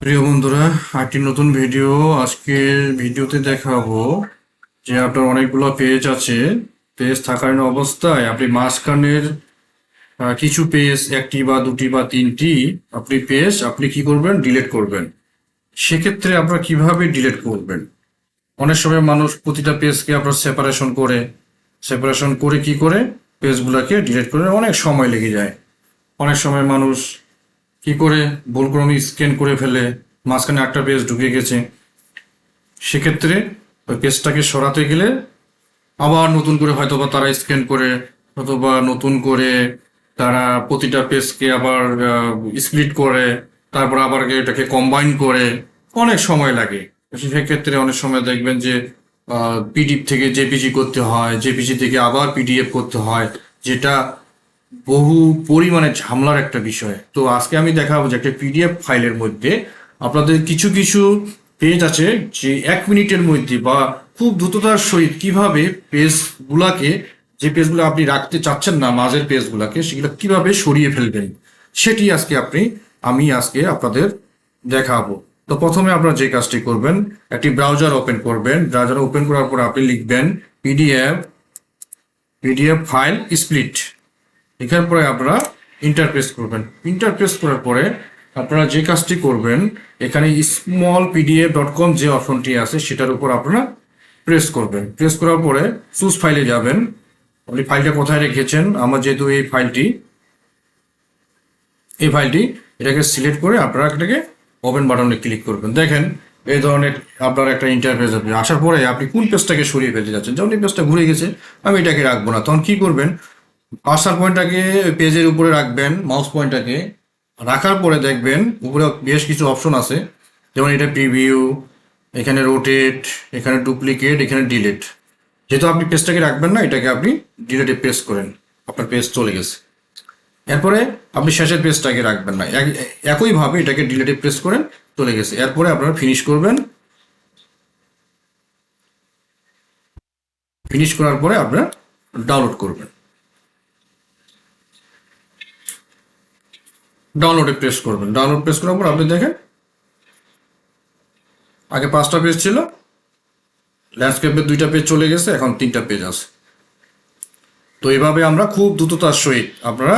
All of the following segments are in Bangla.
প্রিয় বন্ধুরা, একটি নতুন ভিডিও। আজকের ভিডিওতে দেখাবো যে আপনার অনেকগুলো পেজ আছে। পেজ থাকালীন অবস্থায় আপনি মাঝখানের কিছু পেজ, একটি বা দুটি বা তিনটি আপনি পেজ আপনি কি করবেন, ডিলিট করবেন। সেক্ষেত্রে আপনারা কিভাবে ডিলিট করবেন? অনেক সময় মানুষ প্রতিটা পেজকে আপনার সেপারেশন করে কি করে পেজগুলোকে ডিলিট করে, অনেক সময় লেগে যায়। অনেক সময় মানুষ কি করে ভুলক্রমে স্ক্যান করে ফেলে, মাঝখানে একটা পেজ ঢুকে গেছে। সেক্ষেত্রে ওই পেজটাকে সরাতে গেলে আবার নতুন করে হয়তোবা তারা স্ক্যান করে, অথবা নতুন করে তারা প্রতিটা পেজকে আবার স্প্লিট করে, তারপর আবার এটাকে কম্বাইন করে, অনেক সময় লাগে। সেক্ষেত্রে অনেক সময় দেখবেন যে পিডিএফ থেকে জেপিজি করতে হয়, জেপিজি থেকে আবার পিডিএফ করতে হয়, যেটা বহু পরিমাণে ঝামেলার একটা বিষয়। তো আজকে আমি দেখাবো যে একটা পিডিএফ ফাইলের মধ্যে আপনাদের কিছু কিছু পেজ আছে, যে 1 মিনিটের মধ্যে বা খুব দ্রুততার সহিত কিভাবে পেজগুলাকে, যে পেজগুলো আপনি রাখতে চাচ্ছেন না মাঝের পেজগুলাকে, সেগুলো কিভাবে সরিয়ে ফেলবেন, সেটি আমি আজকে আপনাদের দেখাবো। তো প্রথমে আপনারা যে কাজটি করবেন, একটি ব্রাউজার ওপেন করবেন। ব্রাউজার ওপেন করার পর আপনি লিখবেন পিডিএফ ফাইল স্প্লিট। এখান পরে আপনারা ইন্টারপ্রেস করবেন। ইন্টারপ্রেস করার পরে আপনারা যে কাজটি করবেন, এখানে smallpdf.com যে অপশনটি আছে সেটার উপর আপনারা প্রেস করবেন। প্রেস করার পরে চুজ ফাইলে যাবেন। আপনি ফাইলটা কোথায় রেখেছেন, আমার যেহেতু এই ফাইলটি এটাকে সিলেক্ট করে আপনারা এটাকে ওপেন বাটনে ক্লিক করবেন। দেখেন এই ধরনের আপনার একটা ইন্টারফেস হবে। আসার পরে আপনি কোন পেজটাকে সরিয়ে ফেলতে যাচ্ছেন, যেমন এই পেজটা ঘুরে গেছে, আমি এটাকে রাখবো না, তখন কি করবেন, কার্সার পয়েন্টটাকে পেজের উপরে রাখবেন, মাউস পয়েন্টটাকে রাখার পরে দেখবেন উপরে বেশ কিছু অপশন আছে, যেমন এটা প্রিভিউ, এখানে রোটেট, এখানে ডুপ্লিকেট, এখানে ডিলিট। যেহেতু আপনি পেজটাকে রাখবেন না, এটাকে আপনি ডিলিটে প্রেস করেন, আপনার পেজ চলে গেছে। এরপরে আপনি শেষের পেজটাকে রাখবেন না, একইভাবে এটাকে ডিলিটে প্রেস করেন, চলে গেছে। এরপরে আপনারা ফিনিশ করবেন। ফিনিশ করার পরে আপনারা ডাউনলোড করবেন। ডাউনলোডে প্রেস করবেন। ডাউনলোড প্রেস করার পর আপনি দেখেন আগে 5টা পেজ ছিল, ল্যান্ডস্কেপের 2টা পেজ চলে গেছে, এখন 3টা পেজ আছে। তো এইভাবে আমরা খুব দ্রুততার সহিত আপনারা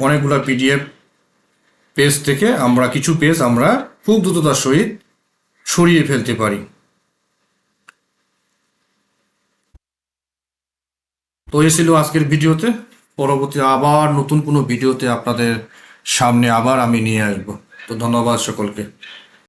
অনেকগুলো পিডিএফ পেজ থেকে আমরা কিছু পেজ আমরা খুব দ্রুততার সহিত সরিয়ে ফেলতে পারি। তো এই ছিল আজকের ভিডিওতে। পরবর্তী আবার নতুন কোনো ভিডিওতে আপনাদের সামনে আবার আমি নিয়ে আসবো। তো ধন্যবাদ সকলকে।